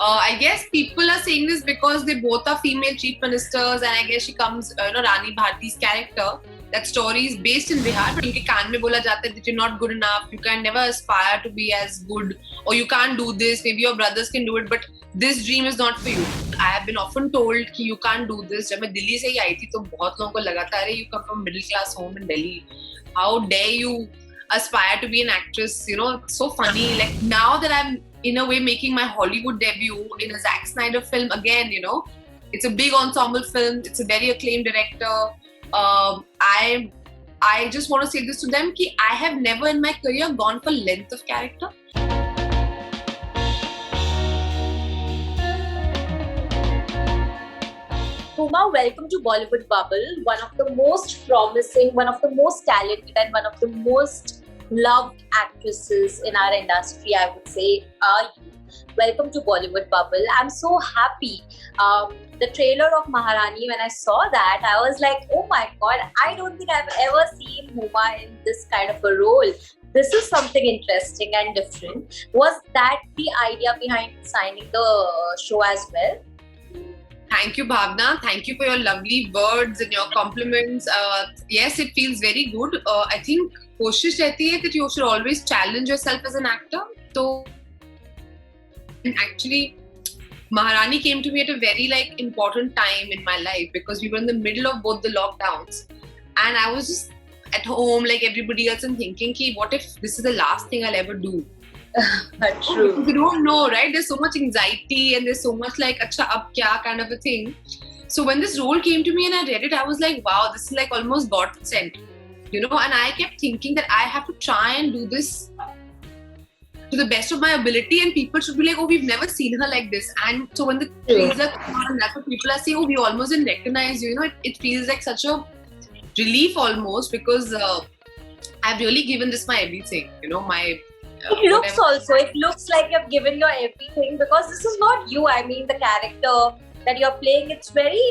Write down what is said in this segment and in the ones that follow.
I guess people are saying this because they both are female chief ministers, and I guess she comes, Rani Bharti's character. That story is based in Bihar, but उनके कान में बोला जाता है that you're not good enough, you can never aspire to be as good, or you can't do this. Maybe your brothers can do it, but this dream is not for you. I have been often told कि you can't do this. जब मैं दिल्ली से ही आई थी तो बहुत लोगों को लगा था अरे you come from middle class home in Delhi, how dare you aspire to be an actress? You know, it's so funny. Like now that I'm in a way making my Hollywood debut in a Zack Snyder film again, you know, it's a big ensemble film. It's a very acclaimed director. I just want to say this to them कि I have never in my career gone for length of character. Huma, welcome to Bollywood Bubble. One of the most promising, one of the most talented, and one of the most loved actresses in our industry, I would say, are you. Welcome to Bollywood Bubble. I'm so happy. The trailer of Maharani, when I saw that, I was like, oh my god, I don't think I've ever seen Huma in this kind of a role. This is something interesting and different. Was that the idea behind signing the show as well? Thank you, Bhavna. Thank you for your lovely words and your compliments. Yes, it feels very good. I think कोशिश रहती है that you should always challenge yourself as an actor. So actually, Maharani came to me at a very important time in my life because we were in the middle of both the lockdowns, and I was just at home like everybody else and thinking, "Ki, what if this is the last thing I'll ever do?" True. You don't know, right? There's so much anxiety and there's so much like "Acha ab kya" kind of a thing. So when this role came to me and I read it, I was like, "Wow, this is like almost God sent," you know. And I kept thinking that I have to try and do this to the best of my ability, and people should be like, oh, we've never seen her like this. And so when the trailer came out and that's what people are saying, oh, we almost didn't recognize you, you know, it feels like such a relief almost because I've really given this my everything, you know, my it looks also, it looks like you've given your everything because this is not you. I mean, the character that you're playing, it's very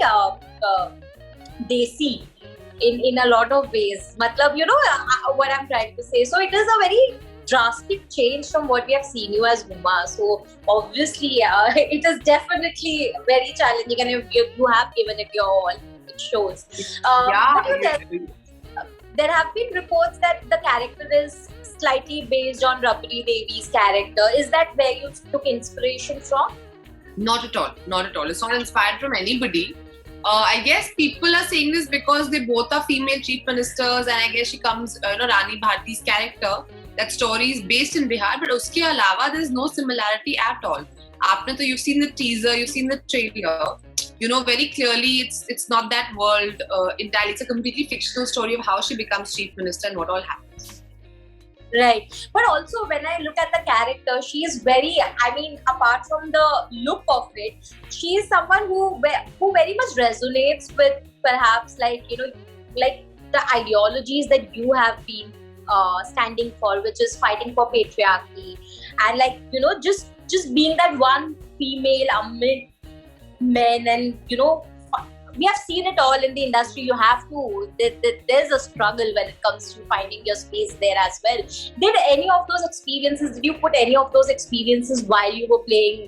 desi in a lot of ways. Matlab, you know what I'm trying to say. So it is a very drastic change from what we have seen you as Huma. So obviously, it is definitely very challenging, and you have given it your all. It shows. There have been reports that the character is slightly based on Rabri Devi's character. Is that where you took inspiration from? Not at all. Not at all. It's not inspired from anybody. I guess people are saying this because they both are female chief ministers, and I guess she comes, Rani Bharti's character. That story is based in Bihar, but uske alawa there is no similarity at all. You've seen the teaser, you've seen the trailer. You know very clearly it's not that world entirely. It's a completely fictional story of how she becomes chief minister and what all happens. Right. But also when I look at the character, she is very, I mean, apart from the look of it, she is someone who very much resonates with perhaps like the ideologies that you have been standing for, which is fighting for patriarchy and just being that one female amid men, and we have seen it all in the industry. You have to, there's a struggle when it comes to finding your space there as well. Did any of those experiences, did you put any of those experiences while you were playing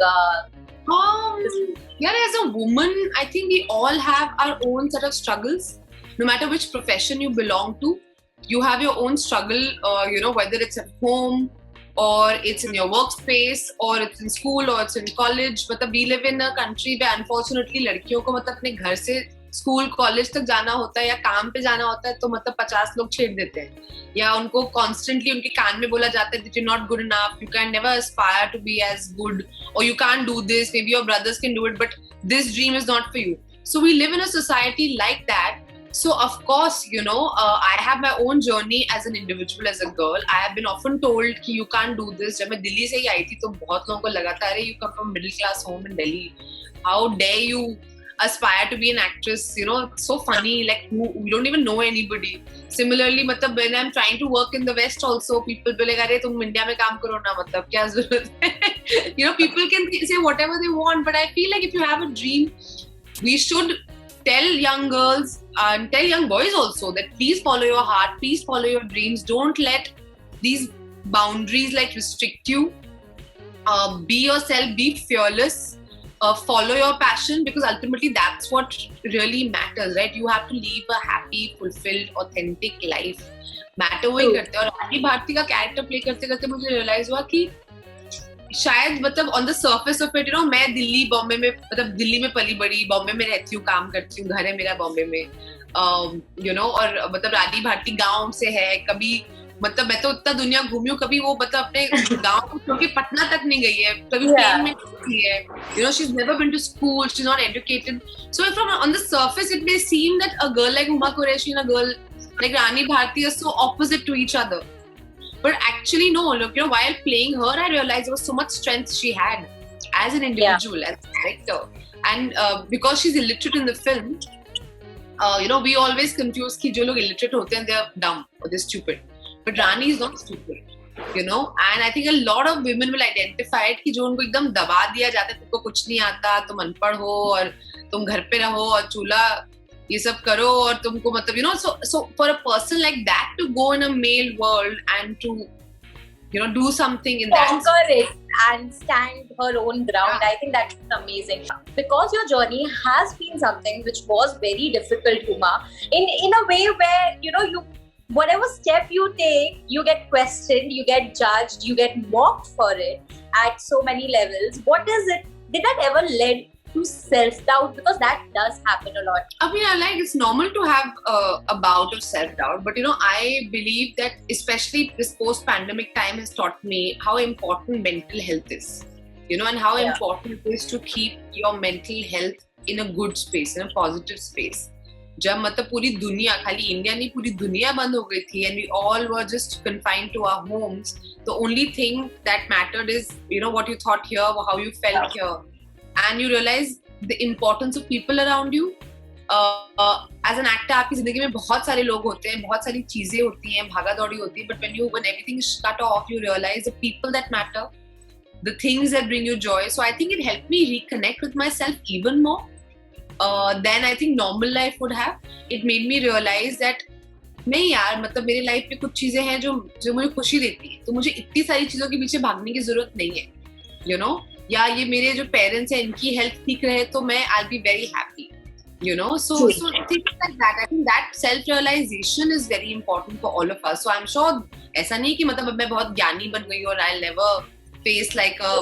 yeah, as a woman, I think we all have our own set of struggles. No matter which profession you belong to, you have your own struggle, whether it's at home or it's in your workspace or it's in school or it's in college. But we live in a country where unfortunately लड़कियों को अपने घर से school college तक जाना होता है या काम पे जाना होता है तो 50 लोग छेड़ देते हैं या उनको कॉन्स्टेंटली उनके कान में बोला जाता है that you're not good enough, you can never aspire to be as good, or you can't do this, maybe your brothers can do it, but this dream is not for you. So we live in a society like that. So of course, I have my own journey as an individual, as a girl. I have been often told that you can't do this. जब मैं दिल्ली से ही आई थी तो बहुत लोगों को लगा था अरे you come from middle class home in Delhi, how dare you aspire to be an actress? You know, it's so funny. Like we don't even know anybody. Similarly, when I'm trying to work in the West, also people be like, "अरे तुम India में काम करो ना, क्या जरूरत है?" People can say whatever they want, but I feel like if you have a dream, we should tell young girls and tell young boys also that please follow your heart, please follow your dreams. Don't let these boundaries restrict you. be yourself, be fearless, follow your passion, because ultimately that's what really matters, right? You have to live a happy, fulfilled, authentic life. Matter वही करते हैं. और रानी भारती का character play करते करते मुझे realise हुआ कि शायद मतलब on the surface of it, you know, मैं दिल्ली बॉम्बे में, मतलब दिल्ली में पली बड़ी, बॉम्बे में रहती हूँ, काम करती हूँ, घर है मेरा बॉम्बे में, यू नो, और मतलब रानी भारती गांव से है. कभी मतलब मैं तो इतना दुनिया घूमी हूँ, कभी वो मतलब अपने गांव क्योंकि पटना तक नहीं गई है, कभी प्लेन में नहीं है, you know, she is never been to school, she is not educated. So from on the surface it may seem that a girl like Huma Qureshi and a girl like Rani Bharti are so opposite to each other. But actually, no, look, you know, while playing her, I realized there was so much strength she had as an individual, as a character. And because she's illiterate in the film, you know, we always confuse कि जो लोग illiterate होते हैं, they're dumb or they're stupid. But Rani is not stupid, you know. And I think a lot of women will identify it कि जो उनको एकदम दबा दिया जाता है, तुमको कुछ नहीं आता, तुम अनपढ़ हो और तुम घर पे रहो और चूल्हा ये सब करो और तुमको मतलब, you know, so for a person like that to go in a male world and to, you know, do something in that, conquer it and stand her own ground, I think that's amazing. Because your journey has been something which was very difficult, Huma, in a way where, you know, you whatever step you take, you get questioned, you get judged, you get mocked for it at so many levels. What is it? Did that ever lead to self-doubt? Because that does happen a lot. I mean, I like, it's normal to have a bout of self-doubt, but you know, I believe that especially this post-pandemic time has taught me how important mental health is, you know, and how important it is to keep your mental health in a good space, in a positive space. जब मतलब पूरी दुनिया, खाली India नहीं, पूरी दुनिया बंद हो गई थी, and we all were just confined to our homes, the only thing that mattered is, you know, what you thought here, how you felt here. And you realize the importance of people around you. As an actor, आपकी जिंदगी में बहुत सारे लोग होते हैं, बहुत सारी चीजें होती हैं, भागा दौड़ी होती है, but when everything is cut off, you realize the people that matter, the things that bring you joy. So I think it helped me reconnect with myself even more than I think normal life would have. It made me realize that नहीं यार, मतलब मेरी life में कुछ चीजें हैं जो मुझे खुशी देती है, तो मुझे इतनी सारी चीजों के पीछे भागने की जरूरत नहीं है, you know. या ये मेरे जो पेरेंट्स हैं, इनकी हेल्थ ठीक रहे तो मैं I'll be very happy, you know. So things like that. I think that self realization is very important for all of us. So I'm sure ऐसा नहीं कि मतलब अब मैं बहुत ज्ञानी बन गई और I'll never face like a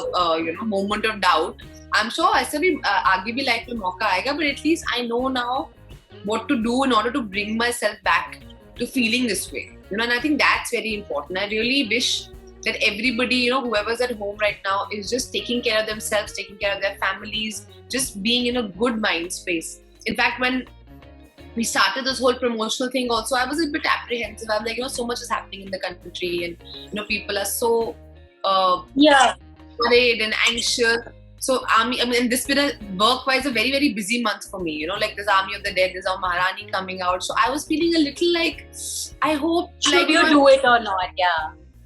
you know, moment of doubt. I'm sure ऐसा भी आगे भी लाइफ में मौका आएगा, but at least I know now what to do in order to bring myself back to feeling this way, you know. And I think that's very important. I really wish that everybody, you know, whoever's at home right now is just taking care of themselves, taking care of their families, just being in a good mind space. In fact, when we started this whole promotional thing also, I was a bit apprehensive. I'm like, you know, so much is happening in the country and, you know, people are so worried and anxious. So I mean, this been work-wise a very, very busy month for me, you know, like there's Army of the Dead, there's our Maharani coming out. So I was feeling a little like, I hope... Should like, you do it or not?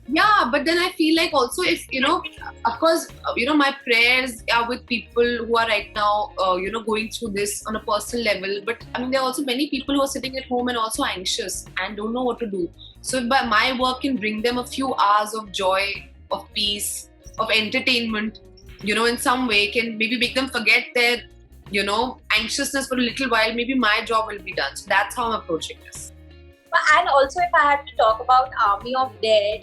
Yeah, but then I feel like also if, you know, of course, you know, my prayers are with people who are right now, you know, going through this on a personal level. But I mean, there are also many people who are sitting at home and also anxious and don't know what to do. So if by my work can bring them a few hours of joy, of peace, of entertainment, you know, in some way can maybe make them forget their, you know, anxiousness for a little while, maybe my job will be done. So that's how I'm approaching this. And also, if I had to talk about Army of the Dead,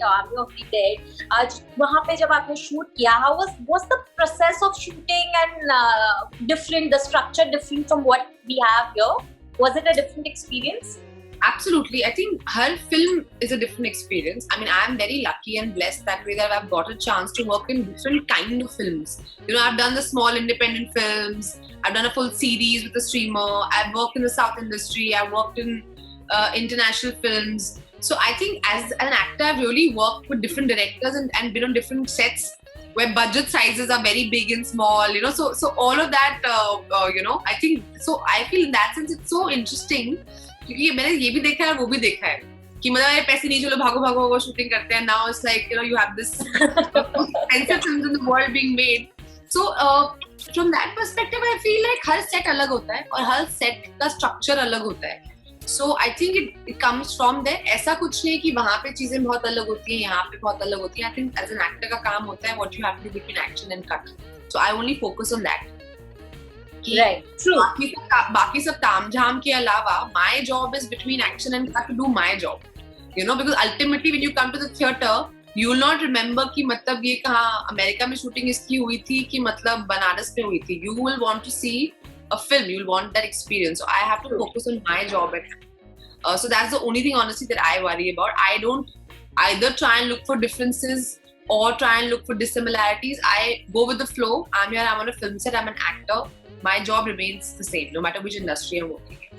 वहाँ पे जब आपने shoot किया, how was the process of shooting and different, the structure different from what we have here? Was it a different experience? Absolutely. I think her film is a different experience. I mean, I'm very lucky and blessed that way that I've got a chance to work in different kind of films. You know, I've done the small independent films. I've done a full series with a streamer. I've worked in the South industry. I've worked in international films. So I think as an actor, I've really worked with different directors and been on different sets where budget sizes are very big and small, you know. So all of that, you know, I think, so I feel in that sense it's so interesting. क्योंकि मैंने ये भी देखा है और वो भी देखा है कि मतलब ये पैसे नहीं, चलो भागो शूटिंग करते हैं. Now it's like, you know, you have this expensive films in the world being made. So from that perspective, I feel like her set अलग होता है और हर set का structure अलग होता है. So I think it comes from there. ऐसा कुछ नहीं कि वहाँ पे चीजें बहुत अलग होती हैं, यहाँ पे बहुत अलग होती हैं. I think as an actor का काम होता है what you have to do between action and cut. So I only focus on that. Right. True. बाकी सब तामझाम के अलावा my job is between action and cut to do my job. You know, because ultimately when you come to the theatre, you will not remember कि मतलब ये कहाँ America में शूटिंग इसकी हुई थी कि मतलब बनारस में हुई थी. You will want to see a film, you'll want that experience. So I have to focus on my job at hand. So that's the only thing honestly that I worry about. I don't either try and look for differences or try and look for dissimilarities. I go with the flow. I'm here, I'm on a film set, I'm an actor. My job remains the same no matter which industry I'm working in.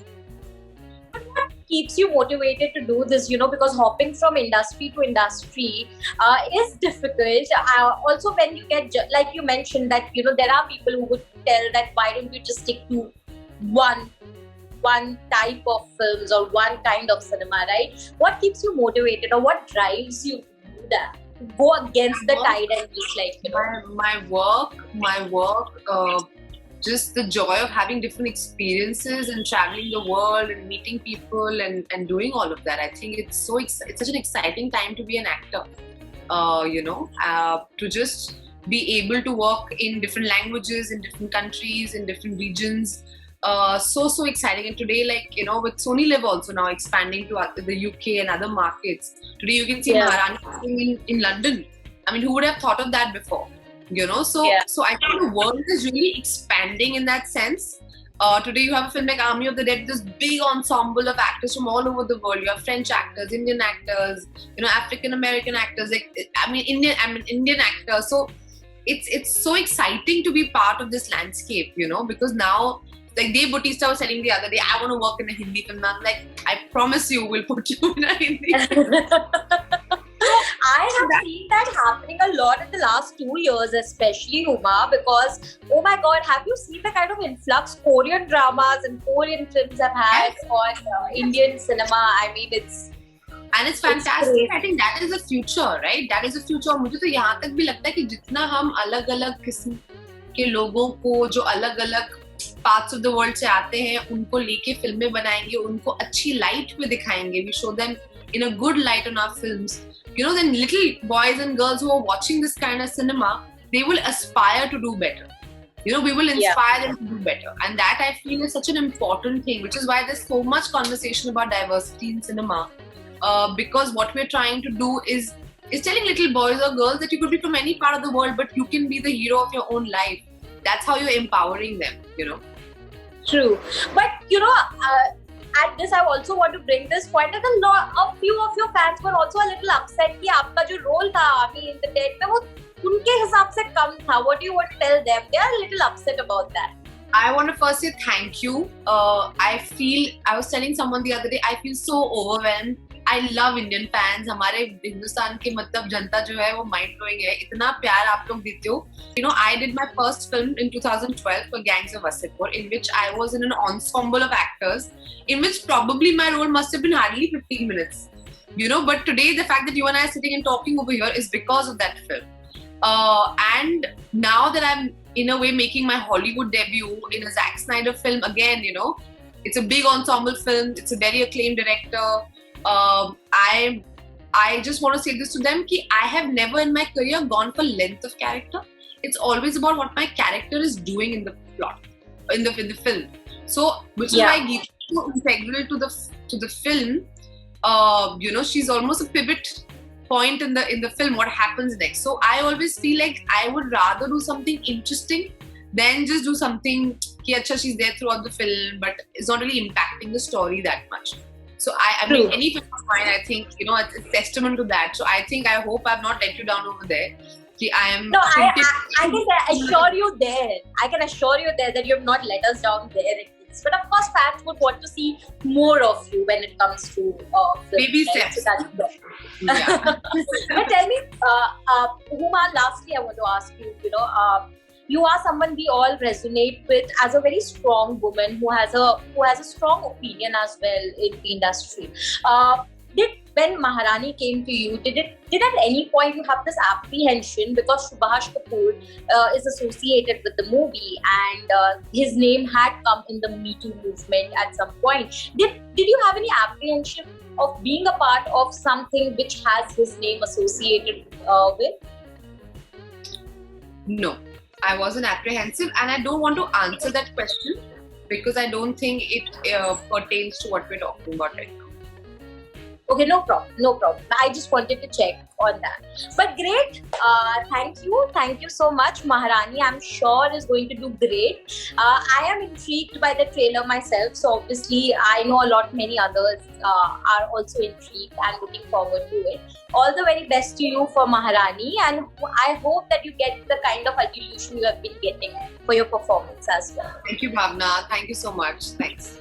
What keeps you motivated to do this, you know, because hopping from industry to industry is difficult. Also, when you get, like you mentioned that, you know, there are people who would tell that why don't you just stick to one type of films or one kind of cinema, right? What keeps you motivated or what drives you to do that? To go against the tide and just like, you know. My work, just the joy of having different experiences and traveling the world and meeting people and doing all of that. I think it's such an exciting time to be an actor. You know, to just be able to work in different languages, in different countries, in different regions. So exciting. And today, like, you know, with Sony Live also now expanding to the UK and other markets. Today you can see Maharani in London. I mean, who would have thought of that before? You know, so I think the world is really expanding in that sense. Today you have a film like Army of the Dead, this big ensemble of actors from all over the world. You have French actors, Indian actors, you know, African American actors, like Indian actors. So it's so exciting to be part of this landscape, you know, because now, like Bautista was telling the other day, I want to work in a Hindi film. I'm like, I promise you, we'll put you in a Hindi film. I have seen that happening a lot in the last 2 years, especially Huma, because oh my god, have you seen the kind of influx Korean dramas and Korean films have had on Indian cinema? I mean, it's fantastic. I think that is the future, right? That is the future. मुझे तो यहाँ तक भी लगता है कि जितना हम अलग-अलग किस्म के लोगों को जो अलग-अलग parts of the world से आते हैं, उनको लेके फिल्में बनाएंगे, उनको अच्छी light में दिखाएंगे. We show them in a good light on our films. You know, then little boys and girls who are watching this kind of cinema, they will aspire to do better. You know, we will inspire them to do better. And that I feel is such an important thing, which is why there's so much conversation about diversity in cinema. Because what we're trying to do is telling little boys or girls that you could be from any part of the world, but you can be the hero of your own life. That's how you're empowering them, you know. True. But, you know, at this, I also want to bring this point that a few of your fans were also a little upset कि आपका जो role था Army in the Dead में वो उनके हिसाब से कम था. What do you want to tell them? They are a little upset about that. I want to first say thank you. I was telling someone the other day, I feel so overwhelmed. I love Indian fans. हमारे हिंदुस्तान के मतलब जनता जो है वो mind blowing है. इतना प्यार आप लोग देते हो. You know, I did my first film in 2012 for Gangs of Wasseypur, in which I was in an ensemble of actors, in which probably my role must have been hardly 15 minutes. You know, but today the fact that you and I are sitting and talking over here is because of that film. And now that I'm in a way making my Hollywood debut in a Zack Snyder film again, you know, it's a big ensemble film. It's a very acclaimed director. I just want to say this to them कि I have never in my career gone for length of character. It's always about what my character is doing in the plot, in the film. So, which is why Geeta is so integral to the film. You know, she's almost a pivot point in the film. What happens next? So I always feel like I would rather do something interesting than just do something कि अच्छा she's there throughout the film, but it's not really impacting the story that much. So I mean, any film of mine, I think, you know, it's a testament to that. So I hope I've not let you down over there. I can assure you there that you have not let us down there at least. But of course, fans would want to see more of you when it comes to baby steps. So but tell me, Huma, lastly, I want to ask you, you know, you are someone we all resonate with as a very strong woman who has a strong opinion as well in the industry. Did when Maharani came to you, did at any point you have this apprehension, because Subhash Kapoor is associated with the movie, and his name had come in the MeToo movement at some point. Did you have any apprehension of being a part of something which has his name associated with? No, I wasn't apprehensive, and I don't want to answer that question because I don't think it pertains to what we're talking about right now. Okay, no problem. I just wanted to check on that. But great, thank you so much, Maharani. I'm sure is going to do great. I am intrigued by the trailer myself, so obviously I know many others are also intrigued and looking forward to it. All the very best to you for Maharani, and I hope that you get the kind of adulation you have been getting for your performance as well. Thank you, Bhavna. Thank you so much. Thanks.